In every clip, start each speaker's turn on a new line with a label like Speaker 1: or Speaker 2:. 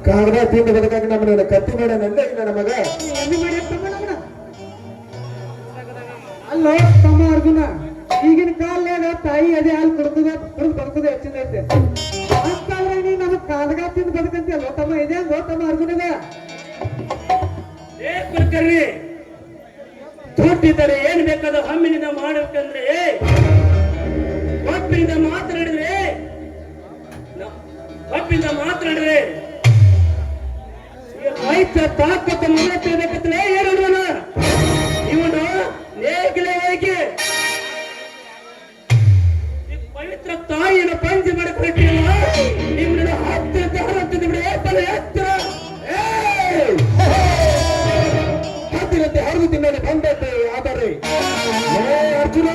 Speaker 1: ಕಾಗದ ತಿಂದು ಬದಕಾಗ ನಮ್ಮನ್ನ ಕತ್ತಿ ಬೇಡ ನಂದೆ ಇಲ್ಲ ನಮಗ
Speaker 2: ಅಲ್ಲೋ ತಮ್ಮ ಅರ್ಜುನ, ಈಗಿನ ಕಾಲದಾಗ ತಾಯಿ ಅದೇ ಹಾಲು ಕುಡ್ದು ಬದುಕುದು ಹೆಚ್ಚಿನೈತೆ. ಅಂತಾದ್ರೆ ನೀ ನಮಗ್ ಕಾಗದ ತಿಂದು ಬದುಕಂತೀಯಲ್ಲೋ ತಮ್ಮ, ಇದೇ ತಮ್ಮ ಅರ್ಜುನದ
Speaker 3: ಕುಲಕರ್ಣಿ. ದುಡ್ಡಿದ್ದರೆ ಏನ್ ಬೇಕಾದ ಹಮ್ಮಿನಿಂದ ಮಾಡಬೇಕಂದ್ರೆ ಒಪ್ಪಿನಿಂದ ಮಾತನಾಡಿದ್ರೆ ರೈತ ತಾಕತ್ತು ಮಾಡಬೇಕಂದ್ರೆ ಏನು ಇವನು ನೇಗಿಲೆ ಹೇಗೆ ಪವಿತ್ರ ತಾಯಿಯನ್ನು ಪಂಚಿ ಮಾಡಿಕೊಟ್ಟಿಲ್ಲ. ನಿಮ್ಮನ್ನ ಹತ್ತಿರ ಹತ್ತಿರ ಬಿಡಿ ಎತ್ತರ
Speaker 1: ಹತ್ತಿರಂತೆ ಹರಿದು ತಿನ್ನಲು ಬಂದದ್ದೇ. ಆದರೆ ಅರ್ಜುನ,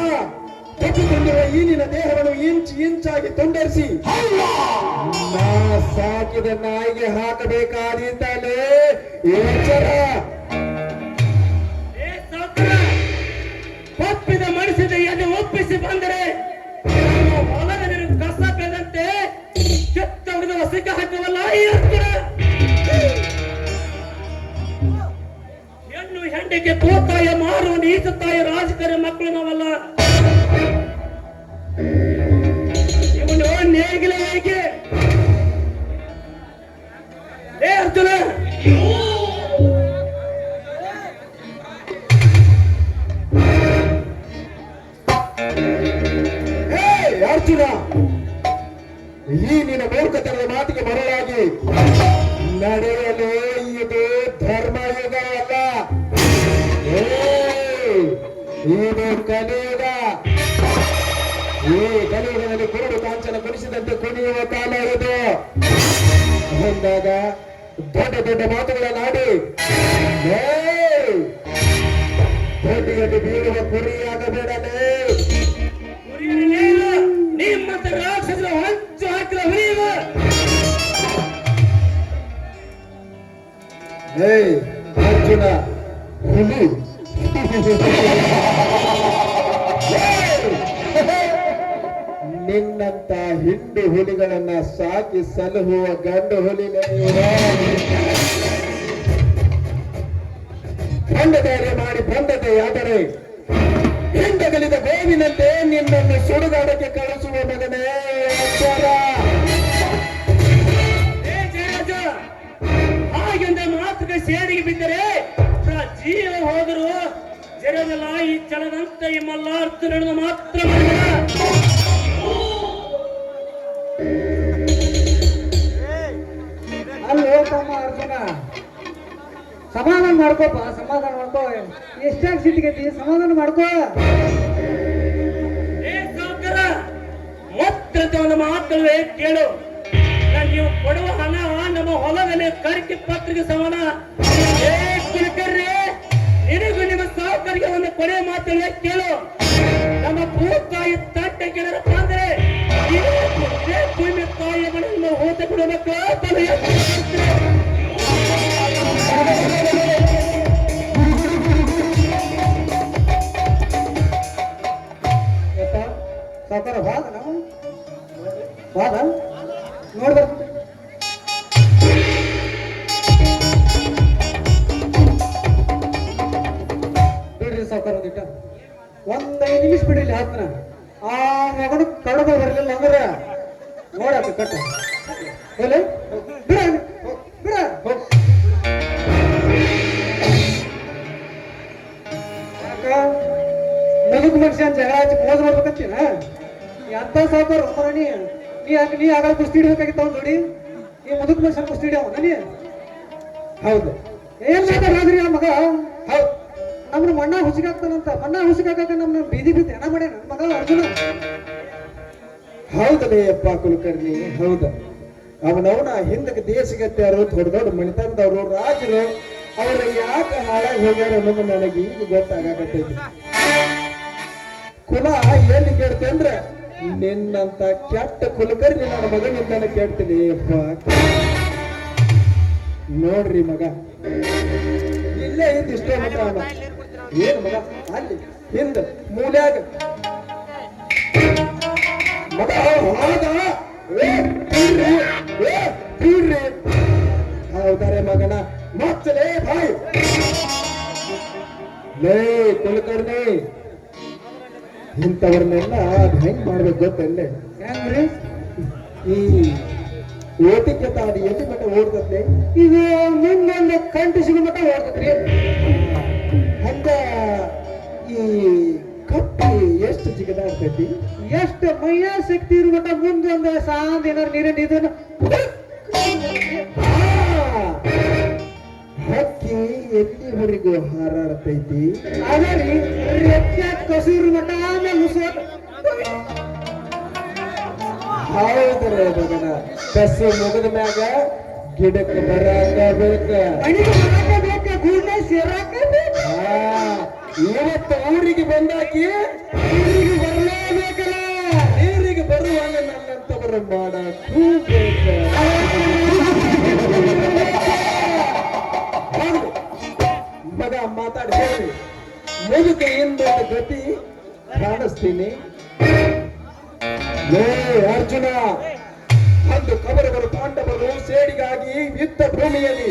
Speaker 1: ಕೆಟ್ಟು ತಿಂದಿರುವ ಈ ನಿನ್ನ ದೇಹವನ್ನು ಇಂಚಾಗಿ ತುಂಡರಿಸಿ ನಾ ಸಾಕಿದ ನಾಯಿಗೆ ಹಾಕಬೇಕಾದೀತಲೇ ಎಚ್ಚರ.
Speaker 3: ಒಪ್ಪಿದ ಮನಸ್ಸಿದ ಎಲ್ಲಿ ಒಪ್ಪಿಸಿ ಬಂದರೆ ಹೊಲದಲ್ಲಿ ಕಸ ಬೆದಂತೆ ಕೆತ್ತ ಹೊಡೆದ ಸಿಕ್ಕ ಹಾಕುವಲ್ಲ ಈ ಅರ್ಜುನ. ಹೆಣ್ಣು ಹೆಂಡಿಗೆ ಪೋತಾಯ ಮಾರುವ ನೀಚ ತಾಯಿ ರಾಜಕಾರಿ ಮಕ್ಕಳು ನಾವಲ್ಲ. ಇವನು ನೇಗಿಲೆ ಹೇಗೆ ಅರ್ಜುನ.
Speaker 1: ಅರ್ಜುನ, ಈ ನಿನ್ನ ಮೂರ್ಖತನದ ಮಾತಿಗೆ ಮರಳಾಗಿ ನಡೆಯಲು ಇದು ಧರ್ಮಯುಗ ಅಲ್ಲ, ಇದು ಕಲಿಯುಗ. ಈ ಕಲಿಯುಗದಲ್ಲಿ ಕುರುಡು ಕಾಂಚನ ಕುಣಿಸಿದಂತೆ ಕುಣಿಯುವ ಕಾಲ ಇದು. ಬಂದಾಗ ದೊಡ್ಡ ದೊಡ್ಡ ಮಾತುಗಳನ್ನಾಡಿ ದೊಡ್ಡಿಗಟ್ಟು ಬೀಳುವ ಕುರಿಯಾಗಬೇಡಲೇ.
Speaker 3: ನಿಮ್ಮಂತ ರಾಕ್ಷಸರ ಹೊಂಚು ಹಾಕಿದ ಹುರಿಯುವ
Speaker 1: ಅರ್ಜುನ ಹುಲಿ. ನಿನ್ನಂತ ಹಿಂಡು ಹುಲಿಗಳನ್ನ ಸಾಕಿ ಸಲಹುವ ಗಂಡು ಹುಲಿನೇ. ಬಂಡ ಧೈರ್ಯ ಮಾಡಿ ಬಂದದೆಯಾದರೆ ಹಿಂಡಗಲಿದ ಗೋವಿನಂತೆ ನಿನ್ನನ್ನು ಸುಡುಗಾಡಕ್ಕೆ ಕಳಿಸುವ ಮಗನೇ ಎಚ್ಚರ.
Speaker 3: ಹಾಗೆಂದ ಮಾತುಗೆ ಸೇರಿಗೆ ಬಿದ್ದರೆ ಜೀವ ಹೋದರು ಜರದಲ್ಲ. ಈ ಚಲದಂತ ಈ ಮಲ್ಲಾರ್ಥ ನಡೆದು ಮಾತ್ರ
Speaker 2: ಅಲ್ಲೋ ತಮ್ಮ ಅರ್ಜುನ, ಸಮಾಧಾನ ಮಾಡ್ಕೋಪ್ಪ, ಸಮಾಧಾನ ಮಾಡ್ಕೋ. ಎಷ್ಟಾಗಿ ಸಿಟ್ಟಿಗೈತಿ, ಸಮಾಧಾನ ಮಾಡ್ಕೋ.
Speaker 3: ಮತ್ತೆ ಒಂದು ಮಾತುಗಳೇ ಕೇಳು. ನೀವು ಕೊಡುವ ಹಣ ನಮ್ಮ ಹೊಲದಲ್ಲಿ ಕರಿಕೆ ಪತ್ರಿಕೆ ಸಮಾನ. ಕುಲಕರ್ಣಿ, ನಿನಗೂ ನಿಮ್ಮ ಸಾಹುಕಾರಿಗೆ ಒಂದು ಕೊನೆ ಮಾತುಗಳೇ ಕೇಳು. ನಮ್ಮ ಭೂತಾಯಿ ತಟ್ಟೆ ಕೇಳರಪ್ಪ ಅಂದ್ರೆ ಭೂಮಿ ತಾಯಿಯ ಮನೆಯನ್ನು ಹೋತ ಕೊಡಬೇಕು.
Speaker 2: ಸಾಕಾರ ಬಾದ ನಾವು ಬಾದ ನೋಡ್ಬೇಕು. ಬಿಡ್ರಿ ಸಾಕಾರ ಒಂದಿಟ್ಟ 1-5 ನಿಮಿಷ ಬಿಡ್ರಿ ಹಾಕ್ನ. ಆ ಮಗನು ಕಡದ ಬರಲಿಲ್ಲ ಅಂದ್ರೆ ನೋಡಕ್ಕೆ ಕಟ್ಟ ಬಿಡ ಬಿಡ. ಮುದುಕ್ ಮನುಷ್ಯ ಜಗಳ ಹಚ್ಚಿ ಮೋಸ ಮಾಡ್ಬೇಕಂತೀನ. ಎಂತ ಸಾಕಾರ ನೀ ಆಗ ಕುಸ್ತಿ ಹಿಡ್ಬೇಕಾಗಿತ್ತ ನೋಡಿ. ಈ ಮುದುಕ್ ಮನುಷ್ಯನ ಕುಸ್ತಿ ಹಿಡಿಯವ ನೀ. ಹೌದು, ಏನ್ ಮಾತಾಡ್ರಿ ಆ ಮಗ. ಹೌದು, ನಮ್ನ ಮಣ್ಣ ಹುಸಿಗಾಗ್ತಾನಂತ. ಮಣ್ಣ ಹುಸಿಗಾಕ ನಮ್ನ ಬೀದಿ ಬೀದಿ ಹೆಣ ಮಾಡ್ಯ ನನ್ ಮಗ ಅರ್ಜುನ.
Speaker 1: ಹೌದಲೇ ಅಪ್ಪ ಕುಲಕರ್ಣಿ, ಹೌದ. ಅವನವನ ಹಿಂದಕ್ಕೆ ದೇಶಗತ್ಯಾರು ದೊಡ್ಡ ದೊಡ್ಡ ಮಣಿತನದವರು ರಾಜರು ಅವರ ಯಾಕೆ ಹಾಳಾಗಿ ಹೋಗ್ಯಾರ ಅನ್ನೋದು ನನಗೆ ಈಗ ಗೊತ್ತಾಗತ್ತೈತಿ. ಕುಲ ಎಲ್ಲಿ ಕೇಳ್ತೆ ಅಂದ್ರೆ ನಿನ್ನಂತ ಕೆಟ್ಟ ಕುಲಕರ್ಣಿ ನನ್ನ ಮಗನಿಂದ ಕೇಳ್ತೀನಿ. ನೋಡ್ರಿ ಮಗ, ಇಲ್ಲೇ ಇಷ್ಟೇ ಮಗ. ಏನ್ ಮಗ ಅಲ್ಲಿ ಹಿಂದ ಮೂಲ್ಯಾಗ ಮಗ ಲೇ ಕುಲಕರ್ಣಿ, ಇಂಥವ್ರನ್ನೆಲ್ಲ ಅದ್ ಹೆಂಗ್ ಮಾಡ್ಬೇಕು ಗೊತ್ತಲ್ಲೇ?
Speaker 2: ಹೆಂಗ್ರಿ?
Speaker 1: ಈ ಓಟಿಗೆ ತಾಡಿ ಎಲ್ಲಿ ಮಟ್ಟ ಓಡ್ತದೆ?
Speaker 2: ಇದು ಮುಂದೊಂದು ಕಂಟು ಸಿಗೋ ಮಟ್ಟ ಓಡ್ತದ್ರಿ.
Speaker 1: ಹಂಗ ಈ ಕಪ್ಪಿ ಎಷ್ಟು ಜಿಗದಾಡ್ತೈತಿ?
Speaker 2: ಎಷ್ಟು ಮೈಯ ಶಕ್ತಿ ಇರೋ ಮಟ್ಟ ಮುಂದೊಂದು ಸಾಂದ್ ಏನಾರು ನೀರಿನ ಇದನ್ನ
Speaker 1: ಹಕ್ಕಿ ಎಲ್ಲಿವರೆಗೂ ಹಾರಾಡ್ತೈತಿ?
Speaker 2: ಅದೇ ರೀ ರೆಕ್ಕೆ ಕಸೂರು ಮಟ್ಟ ಆಮೇಲೆ ಮುಸೋಟ್
Speaker 1: ಹೌದ್ರ ಮಗನ, ಕಸಿ ಮುಗಿದ ಮ್ಯಾಗ ಗಿಡಕ್ಕೆ ಬರಾಕ ಬೇಕ.
Speaker 2: ಮನೆಗೆ ಬರಾಕ ಬೇಕ, ಗೂಡ್ನೆ ಸೇರಾಕ ಬೇಕ.
Speaker 1: ಇವತ್ತು ಊರಿಗೆ ಬಂದಾಕಿ
Speaker 2: ಊರಿಗೆ ಬರಲೇಬೇಕಲ್ಲ.
Speaker 1: ನೀರಿಗೆ ಬರುವಾಗ ನನ್ನಂತವರ ಮಾಡಕ್ಕೂ ಬೇಕ. ಹೌದು ಮಗ, ಮಾತಾಡಿ ಹೇಳಿ. ಮುದುಕೆಯಿಂದ ಗತಿ ಕಾಣಿಸ್ತೀನಿ. ಲೇ ಅರ್ಜುನ, ಅಂದು ಕೌರವರು ಪಾಂಡವರು ಸೇಡಿಗಾಗಿ ಯುದ್ಧ ಭೂಮಿಯಲ್ಲಿ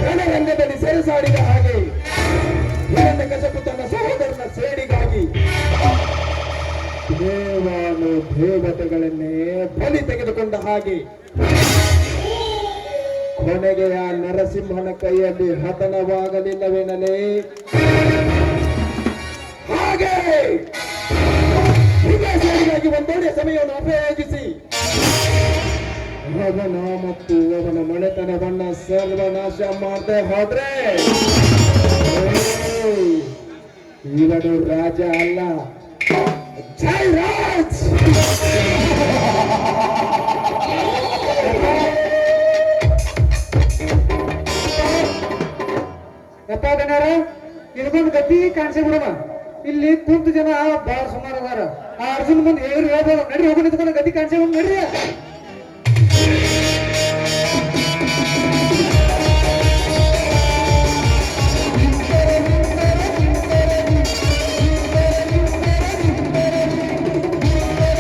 Speaker 1: ರಣರಂಗದಲ್ಲಿ ಸೆರೆಸಾಡಿದ ಹಾಗೆ ಹಿರಣ್ಯಕಶಿಪು ತನ್ನ ಸಹೋದರನ ಸೇಡಿಗಾಗಿ ದೇವಾನು ದೇವತೆಗಳನ್ನೇ ಬಲಿ ತೆಗೆದುಕೊಂಡ ಹಾಗೆ ಕೊನೆಗೆ ಆ ನರಸಿಂಹನ ಕೈಯಲ್ಲಿ ಹತನವಾಗಲಿಲ್ಲವೇನಲೇ? ಹಾಗೆ ಸೇಡಿಗಾಗಿ ಒಂದೊಳ್ಳೆಯ ಸಮಯವನ್ನು ಉಪಯೋಗಿಸಿ ಅವನ ಮತ್ತು ಅವನ ಮನೆತನವನ್ನ ಸರ್ವನಾಶ ಮಾಡದೆ ಹೋದ್ರೆ ಇವನು ರಾಜ ಅಲ್ಲ, ಜಯರಾಜ್.
Speaker 2: ಎಪ್ಪಾದನಾರ ಇದಕ್ಕೊಂದು ಗತಿ ಕಾಣಿಸಿ ಬಿಡೋಣ. ಇಲ್ಲಿ ಕುಂತ ಜನ ಬಾಳ ಸುಮಾರು ಅದಾರ. ಆ ಅರ್ಜುನ್ ಮುಂದೆ ಹೇಳ್ಬೋದು, ನಡ್ರಿ ಹೋಗಿ ನಿಂತ್ಕೊಂಡು ಗತಿ ಕಾಣಿಸಿ ನಡ್ರಿ.